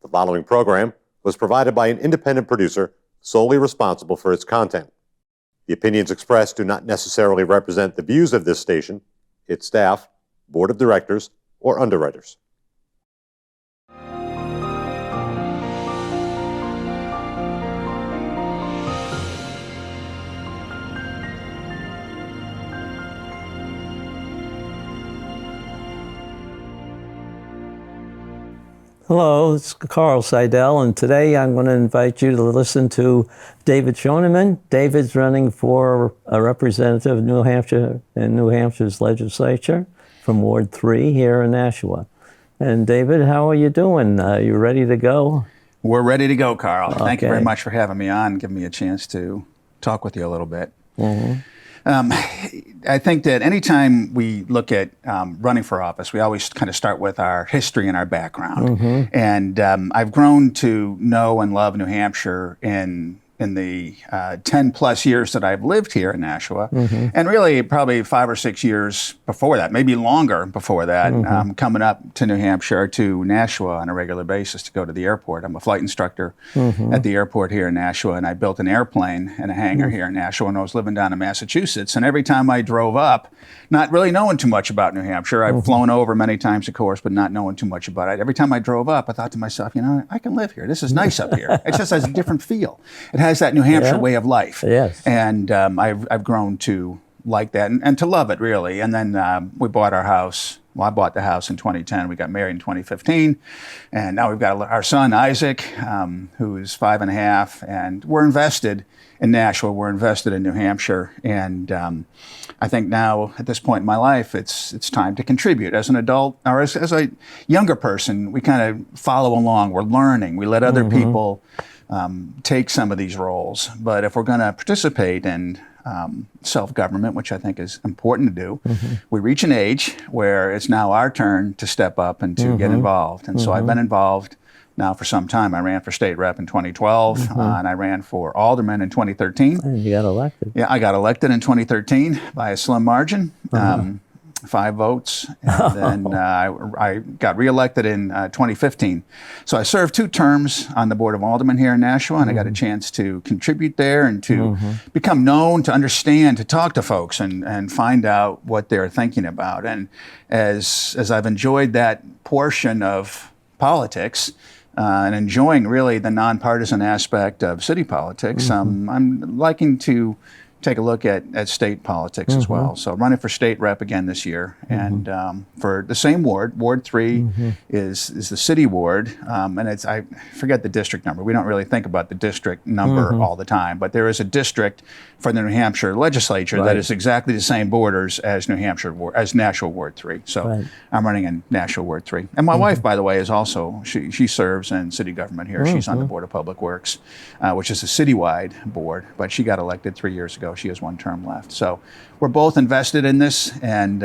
The following program was provided by an independent producer solely responsible for its content. The opinions expressed do not necessarily represent the views of this station, its staff, board of directors, or underwriters. Hello, it's Carl Seidel, and today I'm going to invite you to listen to David Schoneman. David's running for a representative of New Hampshire in New Hampshire's legislature from Ward 3 here in Nashua. And David, how are you doing? You ready to go? We're ready to go, Carl. Okay. Thank you very much for having me on and giving me a chance to talk with you a little bit. Mm-hmm. I think that anytime we look at running for office, we always kind of start with our history and our background. Mm-hmm. And I've grown to know and love New Hampshire in the 10 plus years that I've lived here in Nashua, Mm-hmm. and really probably 5 or 6 years before that, maybe longer before that, Mm-hmm. coming up to New Hampshire, to Nashua on a regular basis to go to the airport. I'm a flight instructor Mm-hmm. at the airport here in Nashua, and I built an airplane and a hangar here in Nashua when I was living down in Massachusetts. And every time I drove up, not really knowing too much about New Hampshire, I've flown over many times, of course, but not knowing too much about it. Every time I drove up, I thought to myself, you know, I can live here. This is nice up here. It just has a different feel. It has that New Hampshire way of life. Yes. And I've grown to like that and to love it, really. And then we bought our house. Well, I bought the house in 2010. We got married in 2015. And now we've got our son, Isaac, who is 5.5. And we're invested in Nashua. We're invested in New Hampshire. And I think now, at this point in my life, it's time to contribute. As an adult, or as a younger person, we kind of follow along. We're learning. We let other people take some of these roles. But if we're going to participate in self-government, which I think is important to do, we reach an age where it's now our turn to step up and to get involved. And so I've been involved now for some time. I ran for state rep in 2012, and I ran for alderman in 2013. And you got elected. Yeah, I got elected in 2013 by a slim margin. 5 votes, and then I got reelected in 2015. So I served 2 terms on the Board of Aldermen here in Nashua, and I got a chance to contribute there and to become known, to understand, to talk to folks and find out what they're thinking about. And as I've enjoyed that portion of politics, and enjoying really the nonpartisan aspect of city politics, I'm liking to take a look at state politics as well. So running for state rep again this year, and for the same ward, Ward 3 is the city ward, and I forget the district number. We don't really think about the district number all the time, but there is a district for the New Hampshire legislature that is exactly the same borders as Nashua Ward 3. So I'm running in Nashua Ward 3. And my wife, by the way, is also, she serves in city government here. She's on the Board of Public Works, which is a citywide board, but she got elected 3 years ago. She has 1 term left. So we're both invested in this, and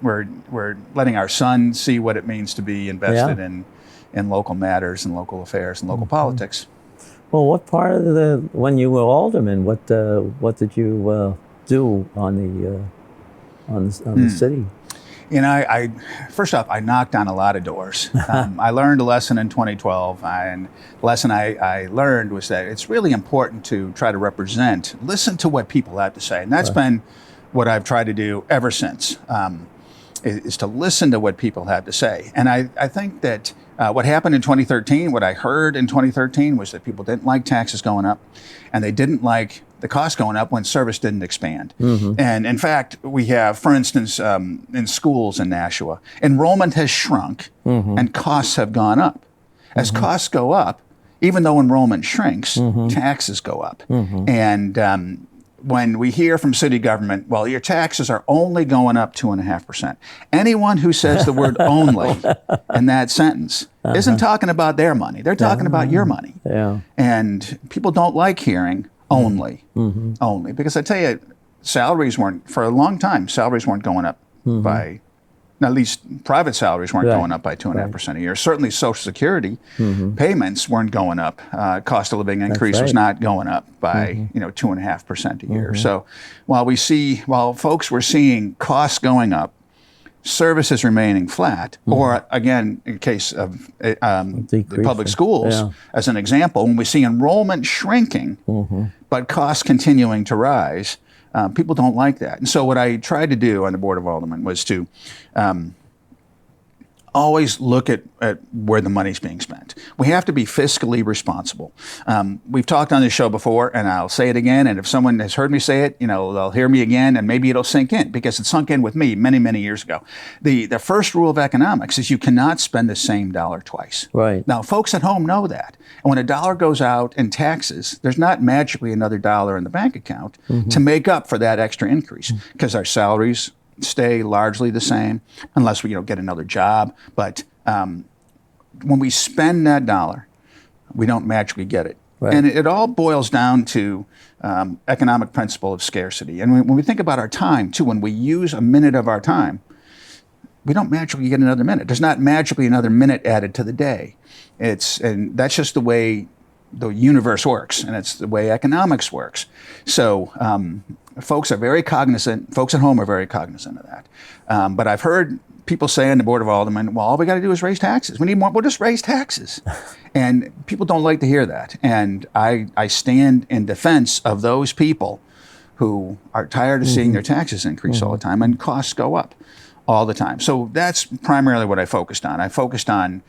we're letting our son see what it means to be invested in local matters and local affairs and local politics. Well, what part of when you were alderman, what did you do on the city? You know, I first off, I knocked on a lot of doors. I learned a lesson in 2012, and the lesson I learned was that it's really important to try to listen to what people have to say. And that's been what I've tried to do ever since, is to listen to what people have to say. And I think that what happened in 2013, what I heard in 2013 was that people didn't like taxes going up, and they didn't like the cost going up when service didn't expand. And in fact, we have, for instance, in schools in Nashua, enrollment has shrunk and costs have gone up. As costs go up, even though enrollment shrinks, taxes go up. And when we hear from city government, well, your taxes are only going up 2.5%. Anyone who says the word only in that sentence isn't talking about their money. They're talking about your money. And people don't like hearing only, because I tell you, salaries weren't, for a long time, salaries weren't going up by, at least private salaries weren't going up by 2.5% a year. Certainly Social Security payments weren't going up. Cost of living increase was not going up by 2.5% a year. So while folks were seeing costs going up, services remaining flat, or again, in case of the public Decreasing. schools, Yeah. as an example, when we see enrollment shrinking, but costs continuing to rise, people don't like that. And so what I tried to do on the Board of Aldermen was to always look at where the money's being spent. We have to be fiscally responsible. We've talked on this show before, and I'll say it again, and if someone has heard me say it, they'll hear me again, and maybe it'll sink in, because it sunk in with me many, many years ago. The first rule of economics is you cannot spend the same dollar twice. Right. Now, folks at home know that. And when a dollar goes out in taxes, there's not magically another dollar in the bank account to make up for that extra increase, because our salaries stay largely the same unless we get another job. But when we spend that dollar, we don't magically get it. Right. And it all boils down to economic principle of scarcity. And when we think about our time, too, when we use a minute of our time, we don't magically get another minute. There's not magically another minute added to the day. And that's just the way the universe works, and it's the way economics works. So folks are very cognizant, folks at home are very cognizant of that. But I've heard people say on the Board of Aldermen, well, all we got to do is raise taxes. We need more, we'll just raise taxes. And people don't like to hear that. And I stand in defense of those people who are tired of seeing their taxes increase all the time and costs go up all the time. So that's primarily what I focused on. I focused on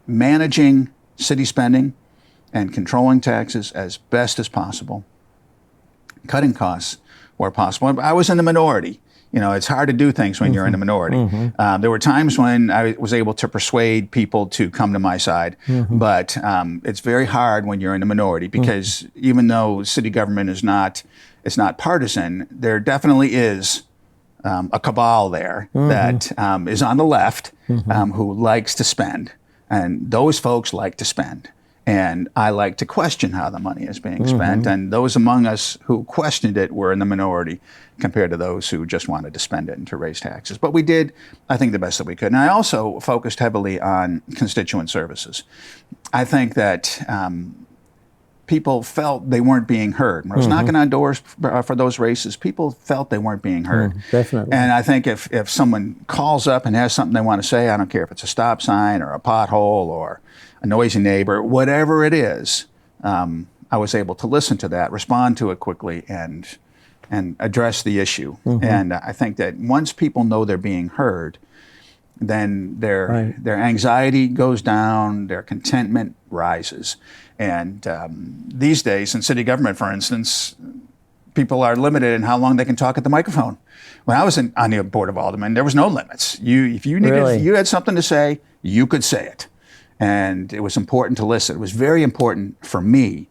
managing city spending and controlling taxes as best as possible, cutting costs where possible. I was in the minority. It's hard to do things when you're in the minority. There were times when I was able to persuade people to come to my side, but it's very hard when you're in the minority, because even though city government is not partisan, there definitely is a cabal there that is on the left who likes to spend. And those folks like to spend. And I like to question how the money is being spent. And those among us who questioned it were in the minority compared to those who just wanted to spend it and to raise taxes. But we did, I think, the best that we could. And I also focused heavily on constituent services. I think that people felt they weren't being heard. When I was knocking on doors for those races, people felt they weren't being heard. Definitely. And I think if someone calls up and has something they want to say, I don't care if it's a stop sign or a pothole or a noisy neighbor, whatever it is, I was able to listen to that, respond to it quickly, and address the issue. And I think that once people know they're being heard, then their anxiety goes down, their contentment rises. And these days in city government, for instance, people are limited in how long they can talk at the microphone. When I was on the Board of Aldermen, there was no limits. If you had something to say, you could say it. And it was important to listen. It was very important for me,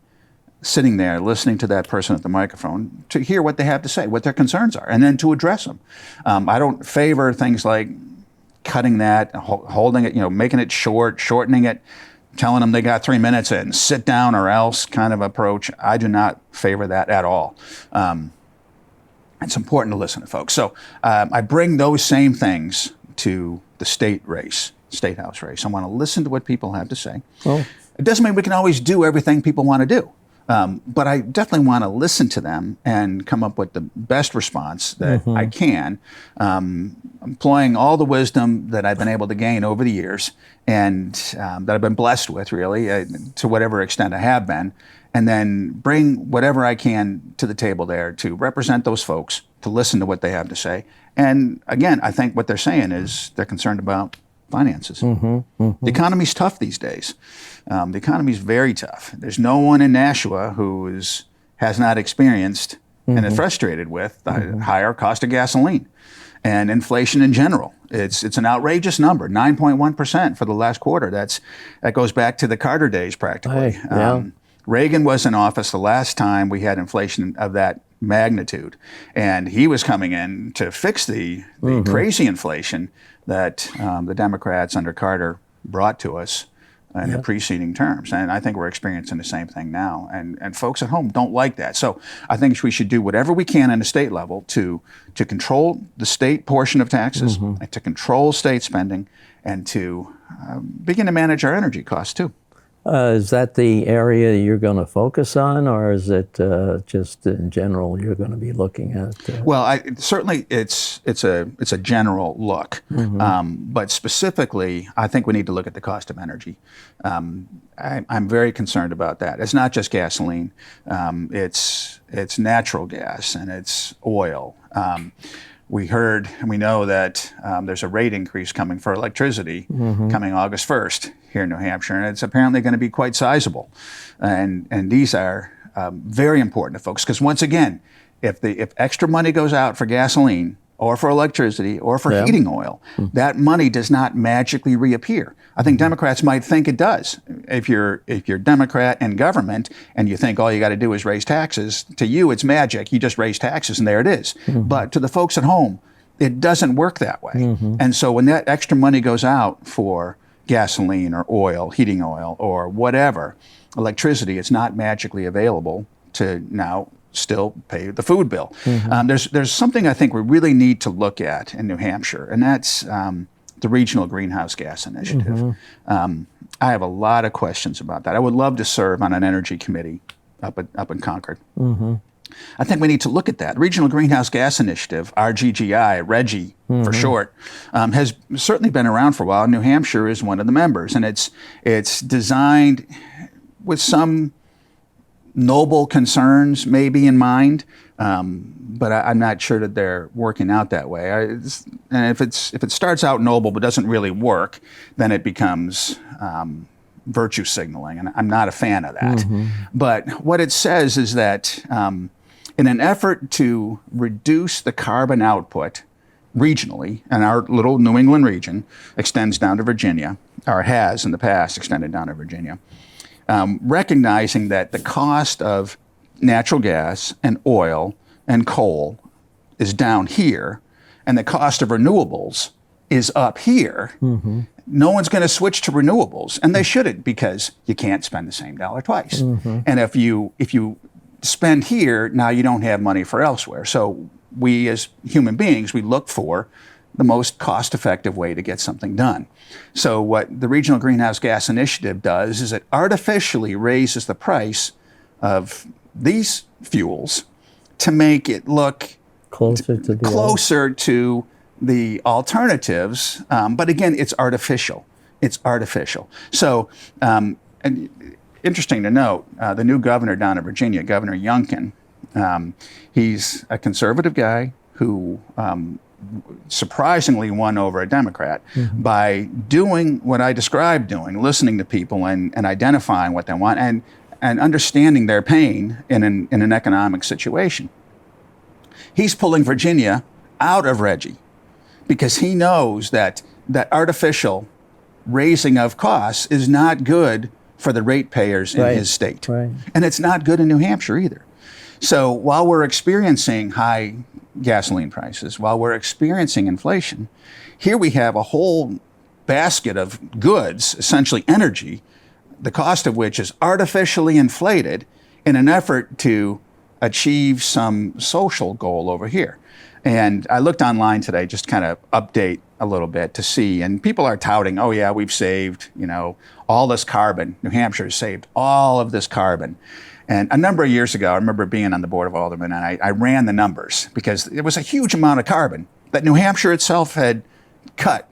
sitting there listening to that person at the microphone, to hear what they have to say, what their concerns are, and then to address them. I don't favor things like cutting that, holding it, making it short, shortening it, telling them they got 3 minutes and sit down or else kind of approach. I do not favor that at all. It's important to listen to folks. So I bring those same things to the state house race. I want to listen to what people have to say. Well, it doesn't mean we can always do everything people want to do. But I definitely want to listen to them and come up with the best response that I can, employing all the wisdom that I've been able to gain over the years and that I've been blessed with, really, to whatever extent I have been, and then bring whatever I can to the table there to represent those folks, to listen to what they have to say. And again, I think what they're saying is they're concerned about finances. The economy's tough these days. The economy's very tough. There's no one in Nashua who has not experienced and is frustrated with the higher cost of gasoline and inflation in general. It's an outrageous number, 9.1% for the last quarter. That goes back to the Carter days practically. Reagan was in office the last time we had inflation of that magnitude, and he was coming in to fix the crazy inflation that the Democrats under Carter brought to us in the preceding terms. And I think we're experiencing the same thing now. And folks at home don't like that. So I think we should do whatever we can on the state level to control the state portion of taxes, and to control state spending, and to begin to manage our energy costs too. Is that the area you're going to focus on, or is it just in general you're going to be looking at? Well, certainly it's a general look, but specifically, I think we need to look at the cost of energy. I'm very concerned about that. It's not just gasoline; it's natural gas and it's oil. We heard and we know that there's a rate increase coming for electricity coming August 1st here in New Hampshire, and it's apparently going to be quite sizable. And these are very important to folks because once again, if extra money goes out for gasoline or for electricity or for heating oil, that money does not magically reappear. I think Democrats might think it does. If you're Democrat in government and you think all you got to do is raise taxes, to you it's magic. You just raise taxes and there it is. But to the folks at home, it doesn't work that way. And so when that extra money goes out for gasoline or oil, heating oil or whatever, electricity, it's not magically available to now still pay the food bill. There's something I think we really need to look at in New Hampshire, and that's the Regional Greenhouse Gas Initiative. I have a lot of questions about that. I would love to serve on an energy committee up in Concord. I think we need to look at that. Regional Greenhouse Gas Initiative, RGGI, RGGI for short, has certainly been around for a while. New Hampshire is one of the members, and it's designed with some noble concerns maybe in mind, but I'm not sure that they're working out that way. And if it starts out noble but doesn't really work, then it becomes virtue signaling, and I'm not a fan of that. But what it says is that in an effort to reduce the carbon output regionally, and our little New England region extends down to Virginia, or has in the past extended down to Virginia, recognizing that the cost of natural gas and oil and coal is down here, and the cost of renewables is up here, no one's going to switch to renewables, and they shouldn't, because you can't spend the same dollar twice. And if you spend here, now you don't have money for elsewhere. So we as human beings, we look for the most cost-effective way to get something done. So what the Regional Greenhouse Gas Initiative does is it artificially raises the price of these fuels to make it look closer to the alternatives. But again, it's artificial. It's artificial. So, and interesting to note, the new governor down in Virginia, Governor Youngkin, he's a conservative guy who surprisingly won over a Democrat by doing what I described doing, listening to people and identifying what they want and understanding their pain in an economic situation. He's pulling Virginia out of RGGI because he knows that artificial raising of costs is not good for the ratepayers in his state. And it's not good in New Hampshire either. So while we're experiencing high gasoline prices, while we're experiencing inflation, here we have a whole basket of goods, essentially energy, the cost of which is artificially inflated in an effort to achieve some social goal over here. And I looked online today, just kind of update a little bit to see, and people are touting, oh yeah, we've saved, all this carbon. New Hampshire has saved all of this carbon. And a number of years ago, I remember being on the Board of Aldermen, and I ran the numbers because it was a huge amount of carbon that New Hampshire itself had cut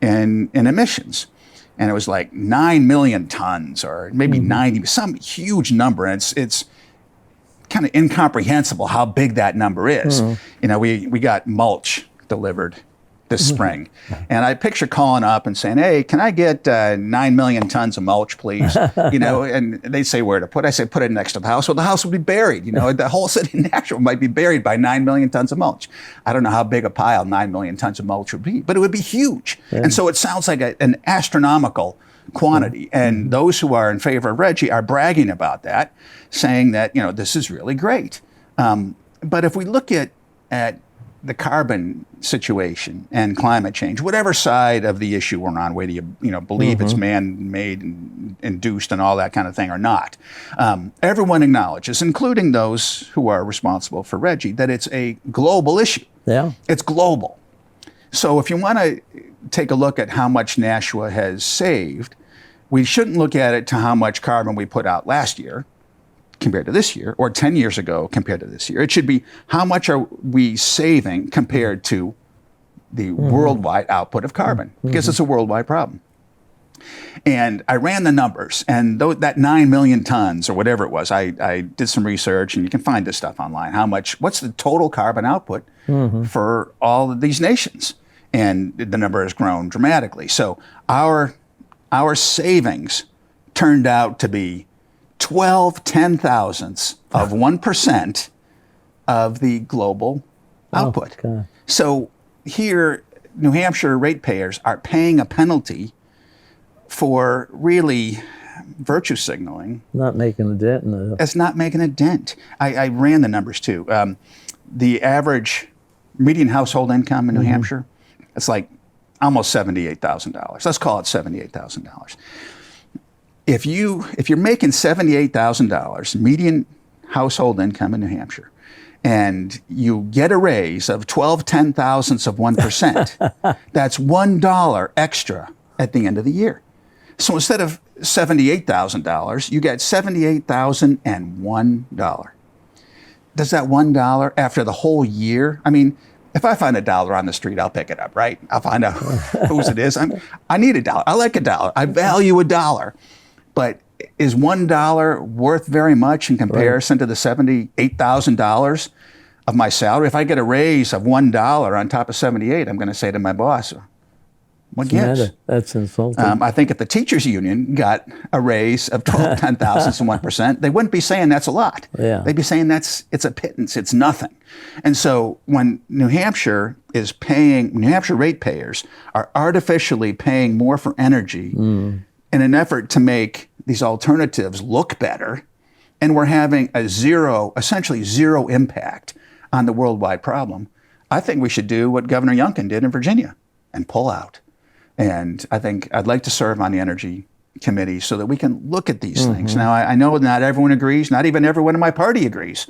in emissions. And it was like 9 million tons or maybe 90, some huge number. And it's kind of incomprehensible how big that number is. We got mulch delivered this spring. And I picture calling up and saying, hey, can I get 9 million tons of mulch, please? And they say where to put it. I say, put it next to the house. Well, the house would be buried. The whole city of Nashville might be buried by 9 million tons of mulch. I don't know how big a pile 9 million tons of mulch would be, but it would be huge. And so it sounds like an astronomical quantity. And those who are in favor of RGGI are bragging about that, saying that, this is really great. But if we look at the carbon situation and climate change, whatever side of the issue we're on, whether you believe it's man-made and induced and all that kind of thing or not, everyone acknowledges, including those who are responsible for RGGI, that it's a global issue. It's global. So if you want to take a look at how much Nashua has saved, we shouldn't look at it to how much carbon we put out last year compared to this year, or 10 years ago compared to this year. It should be how much are we saving compared to the worldwide output of carbon, because it's a worldwide problem. And I ran the numbers, and that 9 million tons or whatever it was, I did some research, and you can find this stuff online. What's the total carbon output for all of these nations? And the number has grown dramatically. So our savings turned out to be 12 ten-thousandths of 1% of the global output. God. So here, New Hampshire ratepayers are paying a penalty for really virtue signaling. Not making a dent in the... It's not making a dent. I ran the numbers too. The average median household income in New Hampshire, it's like almost $78,000. Let's call it $78,000. If you're making $78,000 median household income in New Hampshire, and you get a raise of 12 ten-thousandths of 1%, that's $1 extra at the end of the year. So instead of $78,000, you get $78,001. Does that $1 after the whole year? I mean, if I find $1 on the street, I'll pick it up, right? I'll find out whose it is. I need $1. I like $1. I value $1. But is $1 worth very much in comparison to the $78,000 of my salary? If I get a raise of $1 on top of 78, I'm going to say to my boss, what gives? That's insulting. I think if the teachers union got a raise of 12 ten-thousandths of 1%, they wouldn't be saying that's a lot. Yeah. They'd be saying it's a pittance, it's nothing. And so when New Hampshire ratepayers are artificially paying more for energy in an effort to make these alternatives look better, and we're having essentially zero impact on the worldwide problem, I think we should do what Governor Youngkin did in Virginia and pull out. And I think I'd like to serve on the Energy Committee so that we can look at these things. Now, I know not everyone agrees, not even everyone in my party agrees.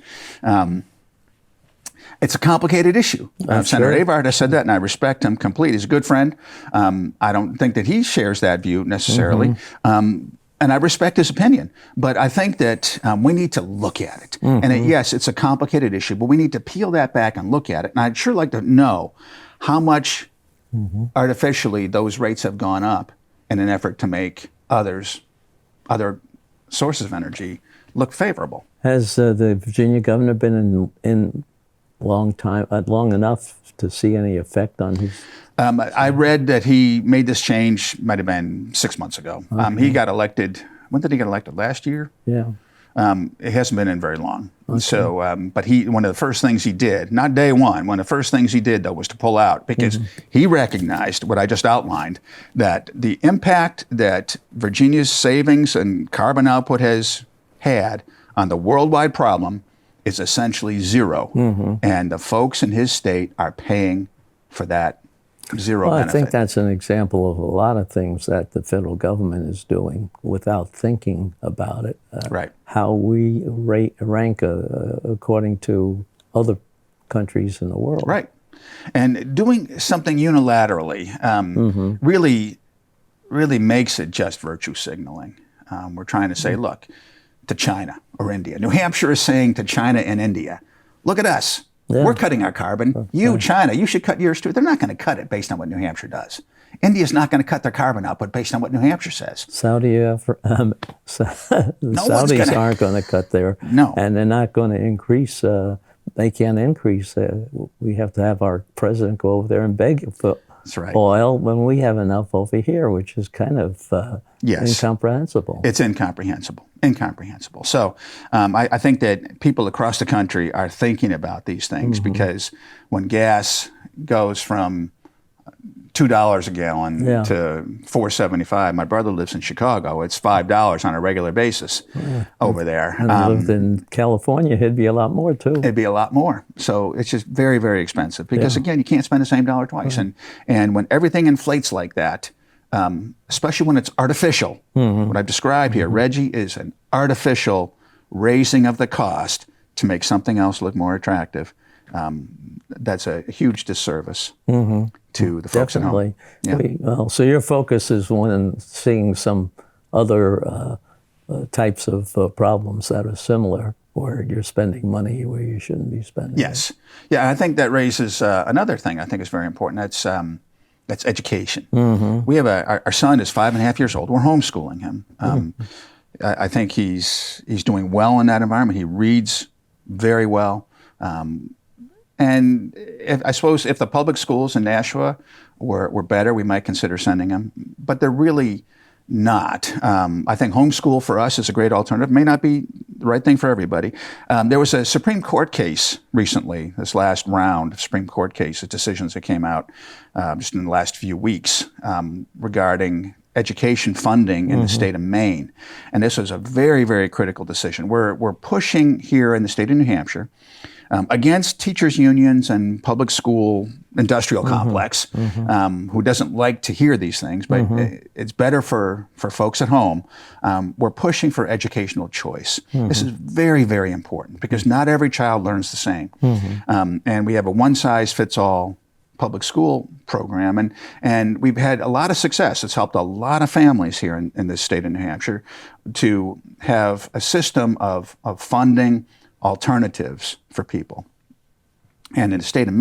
It's a complicated issue. Senator Avard has said that, and I respect him completely. He's a good friend. I don't think that he shares that view necessarily. And I respect his opinion. But I think that we need to look at it. And yes, it's a complicated issue, but we need to peel that back and look at it. And I'd sure like to know how much artificially those rates have gone up in an effort to make other sources of energy look favorable. Has the Virginia governor been in long enough to see any effect on his... I read that he made this change, might have been 6 months ago. He got elected, when did he get elected? Last year? Yeah. It hasn't been in very long. Okay. So, but one of the first things he did, not day one, one of the first things he did, though, was to pull out, because he recognized what I just outlined, that the impact that Virginia's savings and carbon output has had on the worldwide problem is essentially zero. And the folks in his state are paying for that zero benefit. I think that's an example of a lot of things that the federal government is doing without thinking about it. Right. How we rank according to other countries in the world. Right. And doing something unilaterally really makes it just virtue signaling. We're trying to say, look, to China or India. New Hampshire is saying to China and India, look at us. Yeah. We're cutting our carbon. You, China, you should cut yours too. They're not going to cut it based on what New Hampshire does. India's not going to cut their carbon output based on what New Hampshire says. Saudis aren't going to cut their... No. And they're not going to increase... they can't increase. We have to have our president go over there and beg for oil when we have enough over here, which is kind of incomprehensible. It's incomprehensible. So I think that people across the country are thinking about these things, because when gas goes from $2 a gallon to $4.75, my brother lives in Chicago. It's $5 on a regular basis over there. And he lived in California, it'd be a lot more too. It'd be a lot more. So it's just very, very expensive, because again, you can't spend the same dollar twice. And when everything inflates like that, especially when it's artificial, what I've described here, Reggie, is an artificial raising of the cost to make something else look more attractive. That's a huge disservice to the folks at home. So your focus is on seeing some other types of problems that are similar, where you're spending money where you shouldn't be spending it. Yes. Yeah, I think that raises another thing I think is very important. That's education. We have our son is 5.5 years old. We're homeschooling him. I think he's doing well in that environment. He reads very well. And I suppose if the public schools in Nashua were better, we might consider sending him. But they're really not. I think homeschool for us is a great alternative. May not be the right thing for everybody. There was a Supreme Court case recently, this last round of Supreme Court cases, decisions that came out just in the last few weeks regarding education funding in the state of Maine. And this was a very, very critical decision. We're pushing here in the state of New Hampshire against teachers' unions and public school industrial complex, who doesn't like to hear these things, but it's better for folks at home. We're pushing for educational choice. This is very, very important because not every child learns the same. And we have a one-size-fits-all public school program, and we've had a lot of success. It's helped a lot of families here in the state of New Hampshire to have a system of funding alternatives for people. And in the state of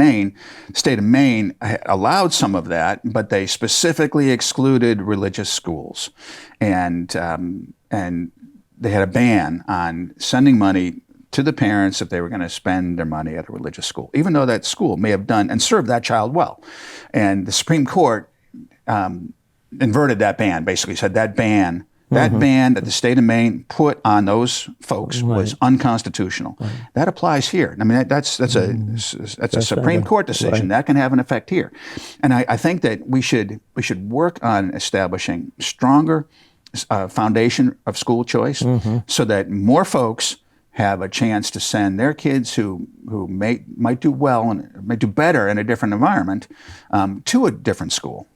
Maine allowed some of that, but they specifically excluded religious schools, and they had a ban on sending money to the parents if they were going to spend their money at a religious school, even though that school may have done and served that child well. And the Supreme Court inverted that ban, basically said that ban that the state of Maine put on those folks was unconstitutional. That applies here. I mean, that's a Supreme Court decision that can have an effect here. And I think that we should work on establishing stronger foundation of school choice so that more folks have a chance to send their kids who might do well and might do better in a different environment to a different school.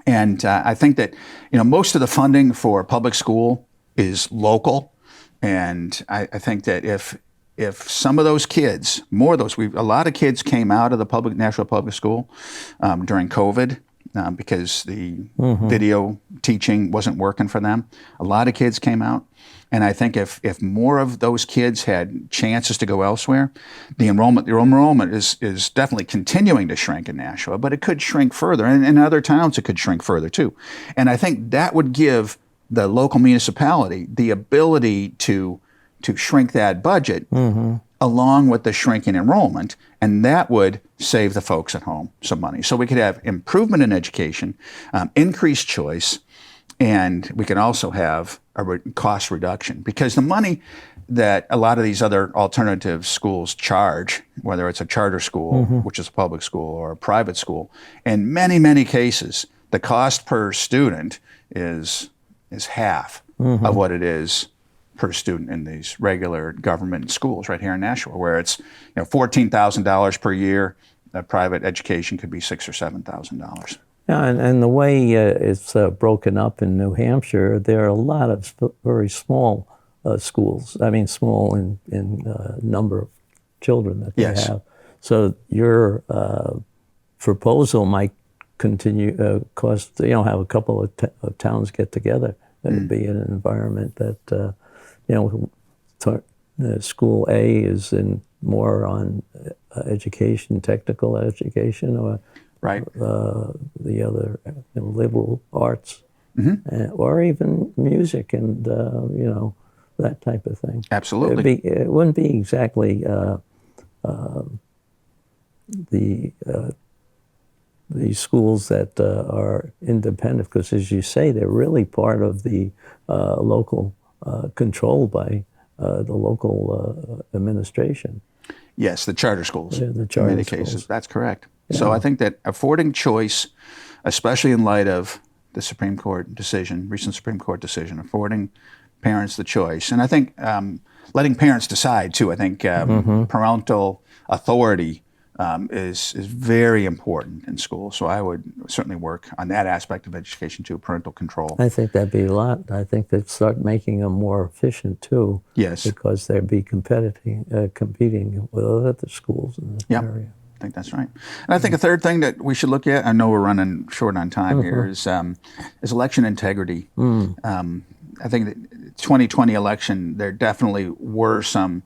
And I think that most of the funding for public school is local, and I think that if some of those kids, more of those, a lot of kids came out of the Nashua public school during COVID. Because the video teaching wasn't working for them. A lot of kids came out. And I think if more of those kids had chances to go elsewhere, the enrollment is definitely continuing to shrink in Nashua, but it could shrink further. And in other towns, it could shrink further too. And I think that would give the local municipality the ability to shrink that budget along with the shrinking enrollment, and that would save the folks at home some money. So we could have improvement in education, increased choice, and we can also have a cost reduction, because the money that a lot of these other alternative schools charge, whether it's a charter school, which is a public school, or a private school, in many, many cases, the cost per student is half of what it is per student in these regular government schools right here in Nashua, where it's $14,000 per year. Private education could be $6,000 or $7,000. Yeah, and the way it's broken up in New Hampshire, there are a lot of very small schools. I mean, small in number of children that they have. So your proposal might continue cost. Have a couple of towns get together and be in an environment that school A is in more on education, technical education, or the other liberal arts, or even music and that type of thing. Absolutely, it wouldn't be exactly the schools that are independent, because as you say, they're really part of the local controlled by the local administration. Yes, the charter schools. Yeah, the charter in many schools. cases, that's correct. Yeah. So I think that affording choice, especially in light of the Supreme Court decision, recent Supreme Court decision, affording parents the choice, and I think letting parents decide too. I think parental authority is very important in school. So I would certainly work on that aspect of education too, parental control. I think that'd be a lot. I think they'd start making them more efficient too. Yes. Because they'd be competing with other schools in this area. I think that's right. And I think a third thing that we should look at, I know we're running short on time here, is election integrity. I think the 2020 election, there definitely were some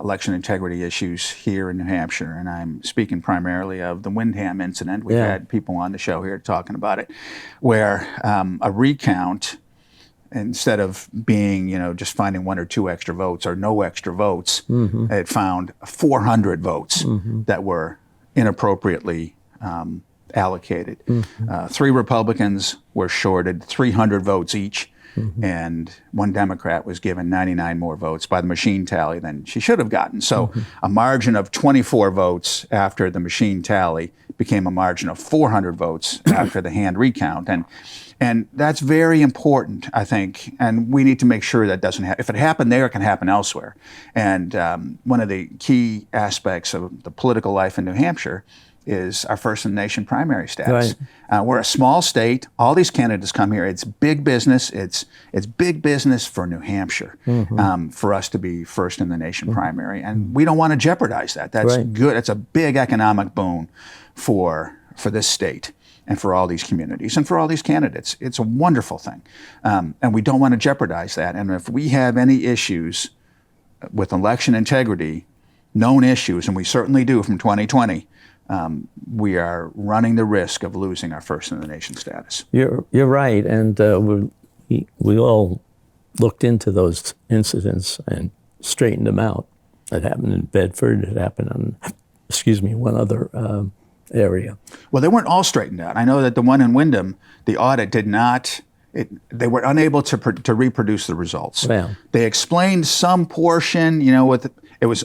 election integrity issues here in New Hampshire, and I'm speaking primarily of the Windham incident. We've had people on the show here talking about it, where a recount, instead of being, just finding 1 or 2 extra votes or no extra votes, it found 400 votes that were inappropriately allocated. 3 Republicans were shorted 300 votes each, and 1 Democrat was given 99 more votes by the machine tally than she should have gotten. So a margin of 24 votes after the machine tally became a margin of 400 votes after the hand recount. And that's very important, I think, and we need to make sure that doesn't happen. If it happened there, it can happen elsewhere. And one of the key aspects of the political life in New Hampshire is our first in the nation primary status. Right. We're a small state. All these candidates come here. It's big business. It's big business for New Hampshire for us to be first in the nation primary, and we don't want to jeopardize that. That's good. It's a big economic boon for this state and for all these communities and for all these candidates. It's a wonderful thing, and we don't want to jeopardize that. And if we have any issues with election integrity, known issues, and we certainly do from 2020, we are running the risk of losing our first in the nation status. You're right, and we all looked into those incidents and straightened them out. It happened in Bedford. It happened on, one other area. Well, they weren't all straightened out. I know that the one in Windham, the audit did not. They were unable to reproduce the results. Well, they explained some portion, with it was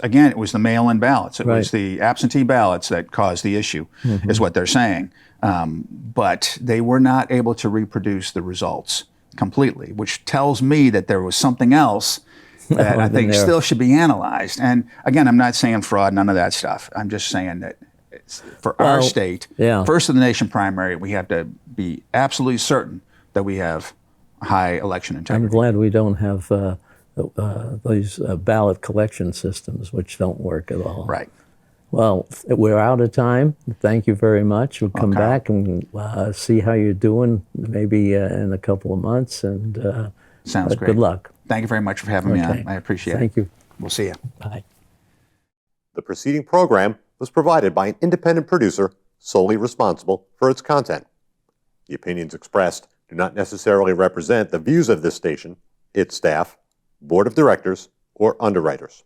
the mail-in ballots. It was the absentee ballots that caused the issue, is what they're saying. But they were not able to reproduce the results completely, which tells me that there was something else that I think still should be analyzed. And again, I'm not saying fraud, none of that stuff. I'm just saying that for our state, first in the nation primary, we have to be absolutely certain that we have high election integrity. I'm glad we don't have these ballot collection systems, which don't work at all. Right. Well, we're out of time. Thank you very much. We'll come back and see how you're doing, maybe in a couple of months. And sounds great. Good luck. Thank you very much for having me on. I appreciate it. Thank you. We'll see you. Bye. The preceding program was provided by an independent producer solely responsible for its content. The opinions expressed do not necessarily represent the views of this station, its staff, board of directors, or underwriters.